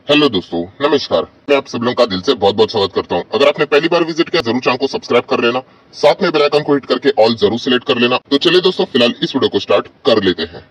Hello दोस्तों, नमस्कार। मैं आप सब लोगों का दिल से बहुत बहुत स्वागत करता हूं। अगर आपने पहली बार विजिट किया जरूर चैनल को सब्सक्राइब कर लेना, साथ में बेल आइकन को हिट करके ऑल जरूर सिलेक्ट कर लेना। तो चलिए दोस्तों, फिलहाल इस वीडियो को स्टार्ट कर लेते हैं।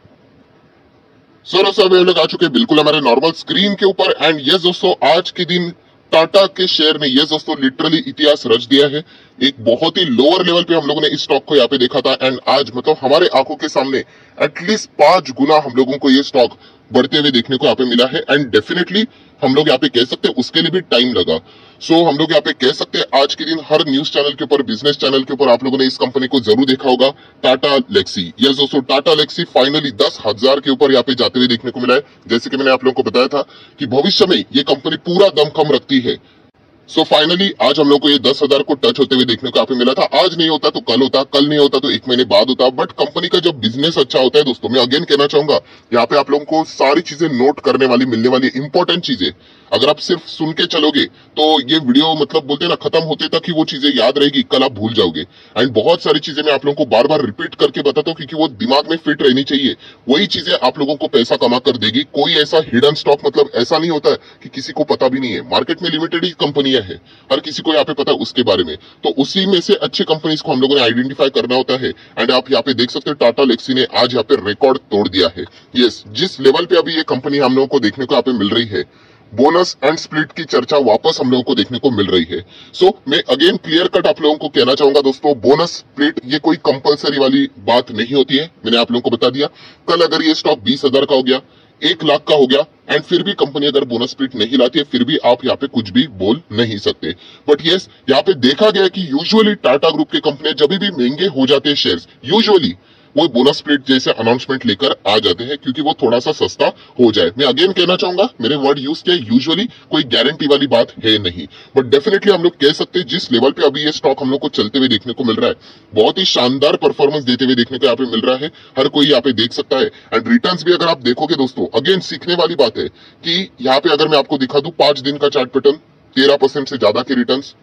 हम लोग आ चुके हैं बिल्कुल हमारे नॉर्मल स्क्रीन के ऊपर। एंड यस दोस्तों, आज के दिन टाटा के शेयर ने यस दोस्तों लिटरली इतिहास रच दिया है। एक बहुत ही लोअर लेवल पे हम लोगों ने इस स्टॉक को यहाँ पे देखा था एंड आज मतलब हमारे आंखों के सामने एटलीस्ट 5 गुना हम लोगों को ये स्टॉक बढ़ते हुए देखने को यहाँ पे मिला है। एंड डेफिनेटली हम लोग यहाँ पे कह सकते हैं उसके लिए भी टाइम लगा। हम लोग यहाँ पे कह सकते हैं आज के दिन हर न्यूज चैनल के ऊपर, बिजनेस चैनल के ऊपर आप लोगों ने इस कंपनी को जरूर देखा होगा, टाटा लेक्सी। यस दोस्तों, टाटा लेक्सी फाइनली 10,000 के ऊपर यहाँ पे जाते हुए देखने को मिला है। जैसे कि मैंने आप लोगों को बताया था कि भविष्य में ये कंपनी पूरा दमखम रखती है। फाइनली आज हम लोग को ये 10,000 को टच होते हुए देखने को यहाँ पे मिला था। आज नहीं होता तो कल होता, कल नहीं होता तो 1 महीने बाद होता। बट कंपनी का जब बिजनेस अच्छा होता है दोस्तों, मैं अगेन कहना चाहूंगा यहाँ पे आप लोगों को सारी चीजें नोट करने वाली, मिलने वाली इंपॉर्टेंट चीजें, अगर आप सिर्फ सुन के चलोगे तो ये वीडियो मतलब बोलते हैं ना, खत्म होते तक ही वो चीजें याद रहेगी, कल आप भूल जाओगे। एंड बहुत सारी चीजें मैं आप लोगों को बार बार रिपीट करके बताता हूँ क्योंकि वो दिमाग में फिट रहनी चाहिए। वही चीजें आप लोगों को पैसा कमा कर देगी। कोई ऐसा हिडन स्टॉक मतलब ऐसा नहीं होता है कि किसी को पता भी नहीं है। मार्केट में लिमिटेड ही कंपनियां हैं, हर किसी को यहाँ पे पता है उसके बारे में। तो उसी में से अच्छे कंपनीज को हम लोगों ने आइडेंटिफाई करना होता है। एंड आप यहाँ पे देख सकते हैं टाटा लेक्सी ने आज यहाँ पे रिकॉर्ड तोड़ दिया है। यस, जिस लेवल पे अभी ये कंपनी हम लोगों को देखने को यहाँ पे मिल रही है, बोनस एंड स्प्लिट की चर्चा वापस हम लोगों को देखने को मिल रही है। मैं अगेन क्लियर कट आप लोगों को कहना चाहूंगा दोस्तों, बोनस स्प्लिट ये कोई कंपलसरी वाली बात नहीं होती है। मैंने आप लोगों को बता दिया। कल अगर ये स्टॉक 20,000 का हो गया, 1 लाख का हो गया एंड फिर भी कंपनी अगर बोनस स्प्लिट नहीं लाती है, फिर भी आप यहाँ पे कुछ भी बोल नहीं सकते। बट यस, यहाँ पे देखा गया कि यूजुअली टाटा ग्रुप के कंपनी जब भी महंगे हो जाते हैं शेयर्स, यूजुअली वो बोनस स्प्लिट जैसे अनाउंसमेंट लेकर आ जाते हैं क्योंकि वो थोड़ा सा सस्ता हो जाए। मैं अगेन कहना चाहूंगा, मेरे वर्ड यूज किया, यूजुअली कोई गारंटी वाली बात है नहीं। बट डेफिनेटली हम लोग कह सकते हैं जिस लेवल पे अभी ये स्टॉक हम लोग को चलते हुए देखने को मिल रहा है, बहुत ही शानदार परफॉर्मेंस देते हुए देखने को यहाँ पे मिल रहा है। हर कोई यहाँ पे देख सकता है। एंड रिटर्न्स भी अगर आप देखोगे दोस्तों, अगेन सीखने वाली बात है कि यहाँ पे अगर मैं आपको दिखा दूं 5 दिन का चार्ट पैटर्न, 13% से ज्यादा के रिटर्न्स।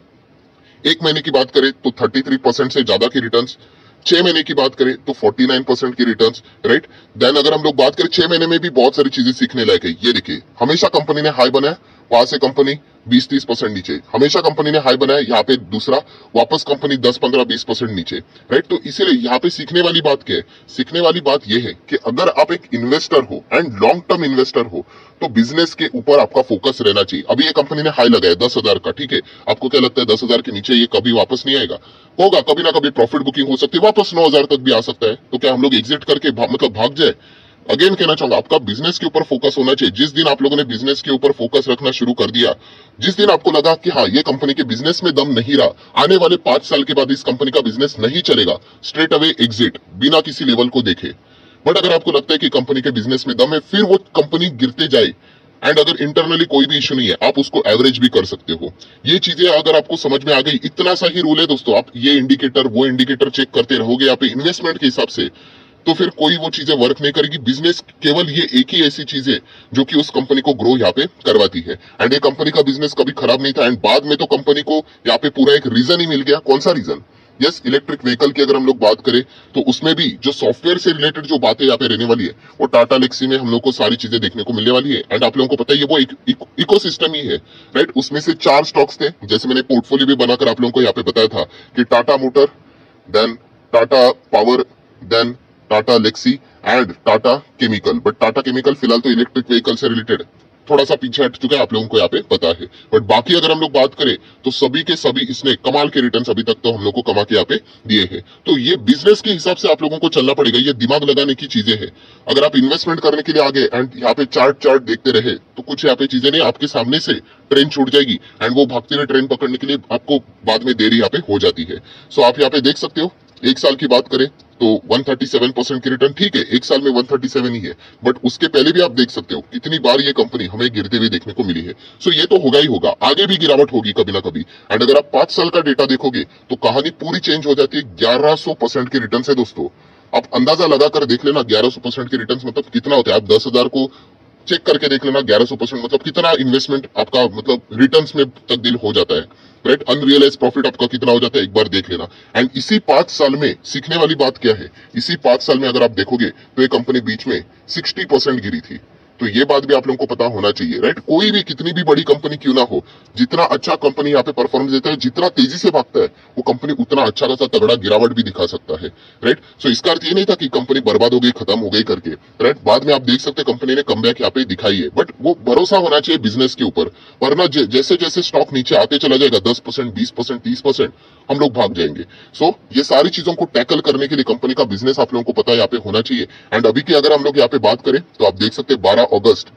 1 महीने की बात करें तो 33% से ज्यादा के रिटर्न्स। 6 महीने की बात करें तो 49% की रिटर्न्स, राइट। देन अगर हम लोग बात करें 6 महीने में भी बहुत सारी चीजें सीखने लायक है। ये देखिए, हमेशा कंपनी ने हाई बनाया, वहां से कंपनी 20-30% नीचे, हमेशा कंपनी ने हाई बनाया, यहाँ पे दूसरा, वापस कंपनी 10-15-20% नीचे, राइट। तो इसीलिए यहाँ पे सीखने वाली बात क्या है? सीखने वाली बात यह है कि अगर आप एक इन्वेस्टर हो एंड लॉन्ग टर्म इन्वेस्टर हो तो बिजनेस के ऊपर आपका फोकस रहना चाहिए। अभी ये कंपनी ने हाई लगाया 10,000 का, ठीक है। आपको क्या लगता है 10,000 के नीचे ये कभी वापस नहीं आएगा? होगा, कभी ना कभी प्रॉफिट बुकिंग हो सकती है, वापस 9,000 तक भी आ सकता है। तो क्या हम लोग एग्जिट करके मतलब भाग जाए? अगेन कहना चाहूंगा, आपका बिजनेस के ऊपर फोकस होना चाहिए। जिस दिन आप लोगों ने बिजनेस के ऊपर फोकस रखना शुरू कर दिया, जिस दिन आपको लगा कि हाँ ये कंपनी के बिजनेस में दम नहीं रहा, आने वाले 5 साल के बाद इस कंपनी का बिजनेस नहीं चलेगा, स्ट्रेट अवे एग्जिट, बिना किसी लेवल को देखे। बट अगर आपको लगता है कि कंपनी के बिजनेस में दम है, फिर वो कंपनी गिरते जाए एंड अगर इंटरनली कोई भी इशू नहीं है, आप उसको एवरेज भी कर सकते हो। ये चीजें अगर आपको समझ में आ गई, इतना सा ही रूल है दोस्तों, आप ये इंडिकेटर वो इंडिकेटर चेक करते रहोगे यहाँ पे इन्वेस्टमेंट के हिसाब से, तो फिर कोई वो चीजें वर्क नहीं करेगी। बिजनेस केवल ये एक ही ऐसी चीज है जो कि उस कंपनी को ग्रो यहाँ पे करवाती है। एंड ये कंपनी का बिजनेस कभी खराब नहीं था एंड बाद में तो कंपनी को यहाँ पे पूरा एक रीजन ही मिल गया। कौन सा रीजन? यस, इलेक्ट्रिक व्हीकल की अगर हम लोग बात करें तो उसमें भी जो सॉफ्टवेयर से रिलेटेड जो बातें यहाँ पे रहने वाली है, वो टाटा लेक्सी में हम लोग को सारी चीजें देखने को मिलने वाली है। एंड आप लोगों को पता है ये वो इकोसिस्टम ही है, राइट। उसमें से 4 स्टॉक्स थे, जैसे मैंने पोर्टफोलियो भी बनाकर आप लोगों को यहाँ पे बताया था कि Tata motor, then Tata power, then Tata Elxsi and Tata chemical. But Tata chemical फिलहाल तो इलेक्ट्रिक व्हीकल से रिलेटेड थोड़ा सा पीछे हट चुका है, आप लोगों को यहाँ पे पता है। बट बाकी अगर हम लोग बात करें तो सभी के सभी इसने कमाल के रिटर्न्स अभी तक तो हम लोग को कमा के यहाँ पे दिए हैं। तो ये बिजनेस के हिसाब से आप लोगों को चलना पड़ेगा, ये दिमाग लगाने की चीजें हैं। अगर आप इन्वेस्टमेंट करने के लिए आगे एंड यहाँ पे चार्ट देखते रहे तो कुछ यहाँ पे चीजें नहीं, आपके सामने से ट्रेन छूट जाएगी एंड वो भागते हुए ट्रेन पकड़ने के लिए आपको बाद में देरी यहाँ पे हो जाती है। आप यहाँ पे देख सकते हो, 1 साल की बात करें तो 137% की रिटर्न, ठीक है, 1 साल में 137 ही है। बट उसके पहले भी आप देख सकते हो कितनी बार ये कंपनी हमें गिरते हुए देखने को मिली है। ये तो होगा ही होगा, आगे भी गिरावट होगी कभी ना कभी। एंड अगर आप 5 साल का डेटा देखोगे तो कहानी पूरी चेंज हो जाती है। 1100% की रिटर्न है दोस्तों। आप अंदाजा लगाकर देख लेना 1100% की रिटर्न मतलब कितना होता है। आप 10,000 को चेक करके देख लेना, 1100% मतलब कितना इन्वेस्टमेंट आपका मतलब रिटर्न्स में तब्दील हो जाता है, राइट। अनरियलाइज प्रॉफिट आपका कितना हो जाता है एक बार देख लेना। एंड इसी 5 साल में सीखने वाली बात क्या है, इसी 5 साल में अगर आप देखोगे तो ये कंपनी बीच में 60% गिरी थी। तो ये बात भी आप लोगों को पता होना चाहिए, राइट। कोई भी कितनी भी बड़ी कंपनी क्यों ना हो, जितना अच्छा कंपनी यहाँ पे परफॉर्मेंस देता है, जितना तेजी से भागता है, वो कंपनी उतना अच्छा खासा तगड़ा गिरावट भी दिखा सकता है, राइट। सो इसका अर्थ ये नहीं था कि कंपनी बर्बाद हो गई, खत्म हो गई करके, राइट। बाद में आप देख सकते हैं कंपनी ने कमबैक यहाँ पे दिखाई है, बट वो भरोसा होना चाहिए बिजनेस के ऊपर, वरना जैसे जैसे स्टॉक नीचे आते चला जाएगा 10%, 20%, 30%, हम लोग भाग जाएंगे। सो ये सारी चीजों को टैकल करने के लिए कंपनी का बिजनेस आप लोगों को पता यहाँ पे होना चाहिए। एंड अभी की अगर हम लोग यहाँ पे बात करें तो आप देख सकते हैं 12 अगस्त,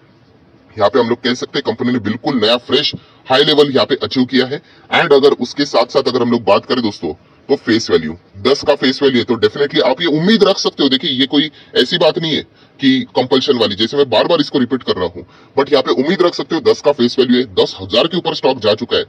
यहाँ पे हम लोग कह सकते हैं कंपनी ने बिल्कुल नया फ्रेश हाई लेवल यहाँ पे अचीव किया है। एंड अगर उसके साथ साथ अगर हम लोग बात करें दोस्तों, तो फेस वैल्यू 10 का फेस वैल्यू है, तो डेफिनेटली आप ये उम्मीद रख सकते हो। देखिए ये कोई ऐसी बात नहीं है कि कंपल्शन वाली, जैसे मैं बार बार इसको रिपीट कर रहा हूं, बट यहाँ पे उम्मीद रख सकते हो 10 का फेस वैल्यू है, 10,000 के ऊपर स्टॉक जा चुका है,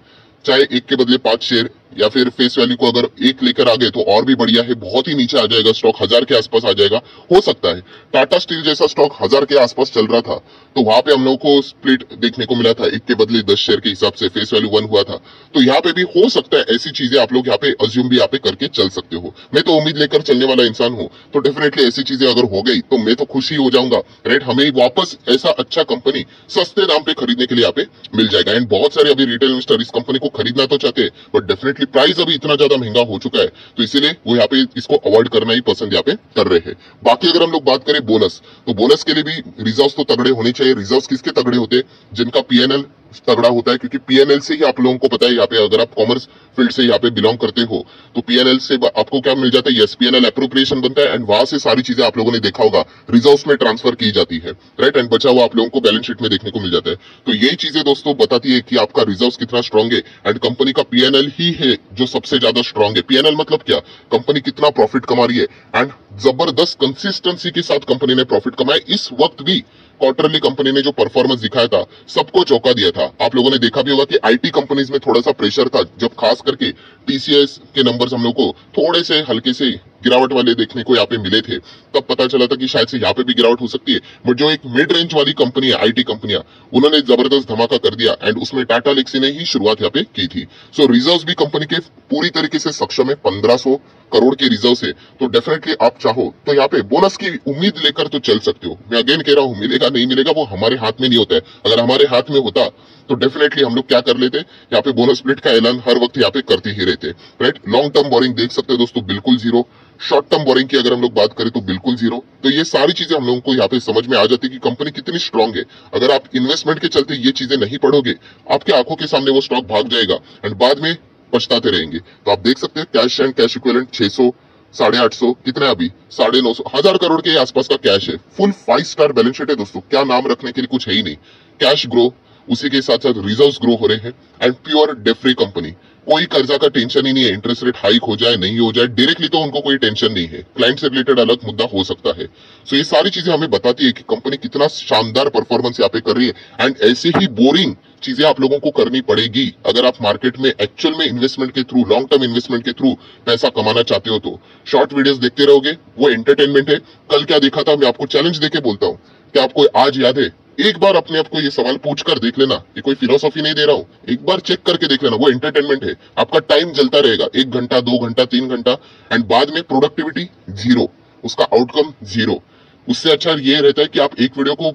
चाहे एक के बदले 5 शेयर, या फिर फेस वैल्यू को अगर एक लेकर आ गए तो और भी बढ़िया है, बहुत ही नीचे आ जाएगा स्टॉक, 1000 के आसपास आ जाएगा, हो सकता है। टाटा स्टील जैसा स्टॉक 1000 के आसपास चल रहा था, तो वहां पे हम लोगों को स्प्लिट देखने को मिला था, एक के बदले 10 शेयर के हिसाब से फेस वैल्यू 1 हुआ था। तो यहाँ पे भी हो सकता है ऐसी चीजें आप लोग यहाँ पे अज्यूम भी यहाँ पे करके चल सकते हो। मैं तो उम्मीद लेकर चलने वाला इंसान हूँ, तो डेफिनेटली ऐसी चीजें अगर हो गई तो मैं तो खुशी हो जाऊंगा, राइट। हमें वापस ऐसा अच्छा कंपनी सस्ते दाम पे खरीदने के लिए यहाँ पे मिल जाएगा। एंड बहुत सारे अभी रिटेल इन्वेस्टर इस कंपनी को खरीदना तो चाहते हैं, बट डेफिनेटली प्राइस अभी इतना ज्यादा महंगा हो चुका है, तो इसीलिए वो यहाँ पे इसको अवॉइड करना ही पसंद यहाँ पे कर रहे हैं। बाकी अगर हम लोग बात करें बोनस, तो बोनस के लिए भी रिजर्व्स तो तगड़े होने चाहिए। रिजर्व्स किसके तगड़े होते हैं? जिनका पीएनएल तगड़ा होता है, क्योंकि पीएनएल से ही आप लोगों को पता है यहाँ पे अगर आप कॉमर्स फील्ड से यहाँ पे बिलोंग करते हो तो पीएनएल से आपको क्या मिल जाता है? यस, पीएनएल एप्रोप्रिएशन बनता है, एंड वहां से सारी चीजें आप लोगों ने देखा होगा रिजर्व्स में ट्रांसफर की जाती है, राइट। एंड बचा हुआ आप लोगों को बैलेंस शीट में देखने को मिल जाता है। तो यही चीजें दोस्तों बताती है कि आपका रिजर्व्स कितना स्ट्रांग है, एंड कंपनी का पीएनएल ही है जो सबसे ज्यादा स्ट्रांग है। पीएनएल मतलब क्या? कंपनी कितना प्रॉफिट कमा रही है, एंड जबरदस्त कंसिस्टेंसी के साथ कंपनी ने प्रॉफिट कमाया। इस वक्त भी क्वार्टरली कंपनी ने जो परफॉर्मेंस दिखाया था, सबको चौंका दिया था। आप लोगों ने देखा भी होगा कि आईटी कंपनीज में थोड़ा सा प्रेशर था, जब खास करके टीसीएस के नंबर्स हम लोग को थोड़े से हल्के से गिरावट वाले देखने को यहाँ पे मिले थे, तब पता चला था कि शायद से यहाँ पे भी गिरावट हो सकती है। बट जो एक मिड रेंज वाली कंपनी है, आईटी कंपनियां, उन्होंने जबरदस्त धमाका कर दिया, एंड उसमें टाटा लेक्सी ने ही शुरुआत यहाँ पे की थी। सो रिजर्व्स भी कंपनी के पूरी तरीके से सक्षम है, 1500 करोड़ के रिजर्व है। तो डेफिनेटली आप चाहो तो यहाँ पे बोनस की उम्मीद लेकर तो चल सकते हो। मैं अगेन कह रहा हूँ, मिलेगा नहीं मिलेगा वो हमारे हाथ में नहीं होता है। अगर हमारे हाथ में होता तो डेफिनेटली हम लोग क्या कर लेते, यहाँ पे बोनस स्प्लिट का ऐलान हर वक्त यहाँ पे करते ही रहते, राइट। लॉन्ग टर्म बोरिंग देख सकते हो दोस्तों, बिल्कुल जीरो। शॉर्ट टर्म बोरिंग की अगर हम लोग बात करें तो बिल्कुल जीरो। तो ये सारी चीजें हम लोगों को यहाँ पे समझ में आ जाती है कि कंपनी कितनी स्ट्रांग है। अगर आप इन्वेस्टमेंट के चलते ये चीजें नहीं पढ़ोगे, आपके आंखों के सामने वो स्टॉक भाग जाएगा, एंड बाद में पछताते रहेंगे। तो आप देख सकते हैं कैश एंड कैश इक्विवेलेंट 600, 850, कितना अभी 950, 1000 करोड़ के आसपास का कैश है। फुल 5 स्टार बैलेंस शीट है दोस्तों, क्या नाम रखने के लिए कुछ है ही नहीं। कैश ग्रो, उसी के साथ साथ रिजर्व्स ग्रो हो रहे हैं, and pure debt free company. कोई कर्जा का टेंशन ही नहीं है, इंटरेस्ट रेट हाइक हो जाए नहीं हो जाए, डायरेक्टली तो उनको कोई टेंशन नहीं है। क्लाइंट से रिलेटेड अलग मुद्दा हो सकता है। सो ये सारी चीजें हमें बताती है कि कंपनी कितना शानदार परफॉर्मेंस यहाँ पे कर रही है। एंड ऐसे ही बोरिंग चीजें आप लोगों को करनी पड़ेगी अगर आप मार्केट में एक्चुअल में इन्वेस्टमेंट के थ्रू, लॉन्ग टर्म इन्वेस्टमेंट के थ्रू पैसा कमाना चाहते हो। तो शॉर्ट वीडियोस देखते रहोगे, वो एंटरटेनमेंट है। कल क्या देखा था, मैं आपको चैलेंज देके बोलता हूँ, क्या आपको आज याद है? एक बार अपने आप को ये सवाल पूछ कर देख लेना, ये कोई फिलोसॉफी नहीं दे रहा हूं, एक बार चेक करके देख लेना, वो एंटरटेनमेंट है। आपका टाइम जलता रहेगा, 1 घंटा 2 घंटा 3 घंटा, एंड बाद में प्रोडक्टिविटी जीरो, उसका आउटकम जीरो। उससे अच्छा ये रहता है कि आप एक वीडियो को,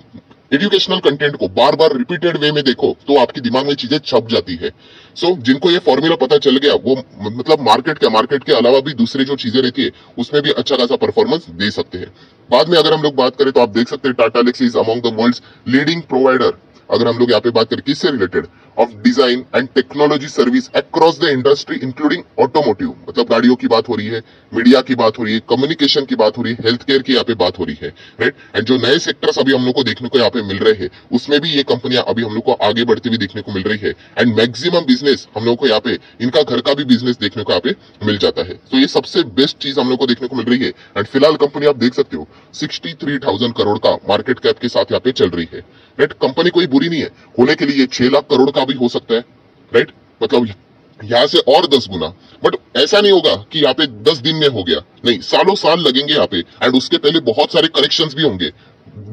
एजुकेशनल कंटेंट को बार बार रिपीटेड वे में देखो, तो आपके दिमाग में चीजें छप जाती है। सो जिनको ये फॉर्मूला पता चल गया, वो मतलब मार्केट के अलावा भी दूसरी जो चीजें रहती है उसमें भी अच्छा खासा परफॉर्मेंस दे सकते हैं। बाद में अगर हम लोग बात करें तो आप देख सकते हैं Tata Elxsi is among the world's leading provider. अगर हम लोग यहाँ पे बात करें किससे related, of design and technology service across the industry including automotive, मतलब गाड़ियों की बात हो रही है, मीडिया की बात हो रही है, कम्युनिकेशन की बात हो रही है, हेल्थ केयर की यहाँ पे बात हो रही है, राइट। एंड जो नए सेक्टर्स अभी हम लोग को देखने को यहाँ पे मिल रहे हैं, उसमें भी ये कंपनियां अभी हम लोग को आगे बढ़ती हुई देखने को मिल रही है। एंड मैक्सिमम बिजनेस हम लोग को यहाँ पे इनका घर का भी बिजनेस देखने को यहाँ पे मिल जाता है। तो ये सबसे बेस्ट चीज हम लोग को देखने को मिल रही है। एंड फिलहाल कंपनी आप देख सकते हो 63,000 करोड़ का मार्केट कैप के साथ यहाँ पे चल रही है, राइट। कंपनी कोई बुरी नहीं है, होने के लिए 6 लाख करोड़ का भी हो सकता है, राइट। मतलब यहाँ से और 10 गुना, बट ऐसा नहीं होगा कि यहाँ पे 10 दिन में हो गया, नहीं, सालों साल लगेंगे यहाँ पे। एंड उसके पहले बहुत सारे करेक्शंस भी होंगे,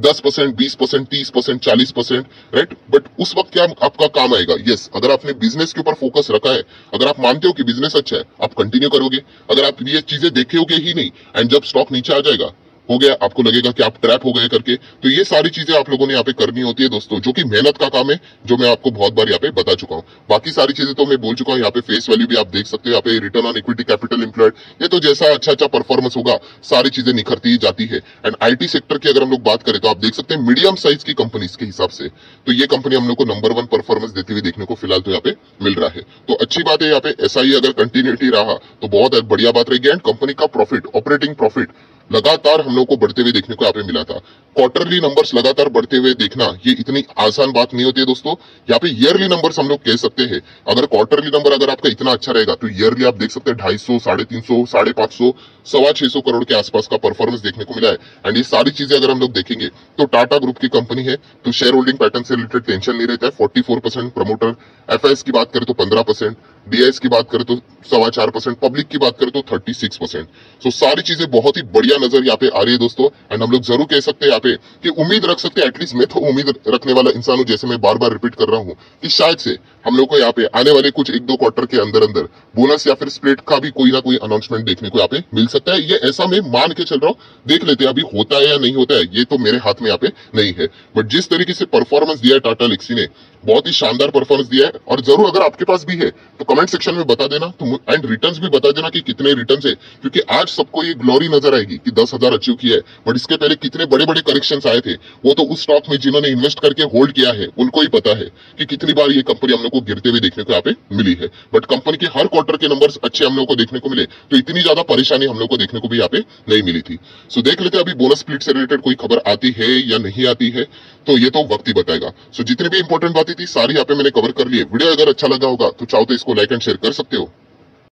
10%, 20%, 30%, 40%, राइट। बट उस वक्त क्या आपका काम आएगा? यस, अगर आपने बिजनेस के ऊपर फोकस रखा है, अगर आप मानते हो कि बिजनेस अच्छा है, आप कंटिन्यू करोगे। अगर आप ये चीजें देखोगे ही नहीं, एंड जब स्टॉक नीचे आ जाएगा, हो गया, आपको लगेगा कि आप ट्रैप हो गए करके। तो ये सारी चीजें आप लोगों ने यहाँ पे करनी होती है दोस्तों, जो कि मेहनत का काम है, जो मैं आपको बहुत बार यहाँ पे बता चुका हूँ। बाकी सारी चीजें तो मैं बोल चुका हूँ। यहाँ पे फेस वैल्यू भी आप देख सकते हो, यहाँ पे return on equity, capital employed, ये तो जैसा अच्छा अच्छा परफॉर्मेंस होगा सारी चीजें निखरती ही जाती है। एंड आईटी सेक्टर की अगर हम लोग बात करें तो आप देख सकते हैं मीडियम साइज की कंपनीज के हिसाब से तो ये कंपनी हम लोग को नंबर 1 परफॉर्मेंस देती हुई देखने को फिलहाल तो यहाँ पे मिल रहा है। तो अच्छी बात है, यहाँ पे ऐसा ही अगर कंटिन्यूटी रहा तो बहुत बढ़िया बात रहेगी। एंड कंपनी का प्रॉफिट, ऑपरेटिंग प्रॉफिट लगातार हम लोग को बढ़ते हुए देखने को यहाँ पे मिला था। क्वार्टरली नंबर्स लगातार बढ़ते हुए देखना ये इतनी आसान बात नहीं होती है दोस्तों। यहाँ पे ईयरली नंबर्स हम लोग कह सकते हैं। अगर क्वार्टरली नंबर अगर आपका इतना अच्छा रहेगा तो ईयरली आप देख सकते हैं 250, 350, 550, 625 करोड़ के आसपास का परफॉर्मेंस देखने को मिला है। एंड ये सारी चीजें अगर हम लोग देखेंगे तो टाटा ग्रुप की कंपनी है, तो शेयर होल्डिंग पैटर्न से रिलेटेड टेंशन नहीं रहता है। 44% प्रमोटर, एफआईएस की बात करें तो 15%, डीआईएस की बात करें तो 4.25%, पब्लिक की बात करें तो 36%। तो सारी चीजें बहुत ही बढ़िया नजर यहाँ पे आ रही है दोस्तों। एंड हम लोग जरूर कह सकते हैं यहाँ पे कि उम्मीद रख सकते हैं, एटलीस्ट मैं तो उम्मीद रखने वाला इंसान हूं, जैसे मैं बार बार रिपीट कर रहा हूं कि शायद से हम लोग को यहाँ पे आने वाले कुछ 1-2 क्वार्टर के अंदर अंदर बोनस या फिर स्प्लिट का भी कोई ना कोई अनाउंसमेंट देखने को यहाँ पे मिल सकता है। ये ऐसा मैं मान के चल रहा हूँ, देख लेते हैं अभी होता है या नहीं होता है, ये तो मेरे हाथ में यहाँ पे नहीं है। बट जिस तरीके से परफॉर्मेंस दिया है टाटा एल्क्सी ने, बहुत ही शानदार परफॉर्मेंस दिया है। और जरूर अगर आपके पास भी है तो कमेंट सेक्शन में बता देना, तो एंड रिटर्न्स भी बता देना कि कितने रिटर्न्स है, क्योंकि आज सबको ये ग्लोरी नजर आएगी कि 10,000 अचीव किया है। बट इसके पहले कितने बड़े बड़े करेक्शंस आए थे, वो तो उस स्टॉक में जिन्होंने इन्वेस्ट करके होल्ड किया है उनको ही पता है कि कितनी बार ये कंपनी हम लोग को गिरते हुए देखने को यहाँ पे मिली है। बट कंपनी के हर क्वार्टर के नंबर्स अच्छे हम लोग को देखने को मिले, तो इतनी ज्यादा परेशानी हम लोग को देखने को भी यहाँ पे नहीं मिली थी। सो देख लेते हैं अभी बोनस स्प्लिट से रिलेटेड कोई खबर आती है या नहीं आती है, तो ये तो वक्त ही बताएगा। सो जितनी भी इंपॉर्टेंट बातें थी सारी यहाँ पे मैंने कवर कर ली है। वीडियो अगर अच्छा लगा होगा तो चाहो तो इसको लाइक एंड शेयर कर सकते हो।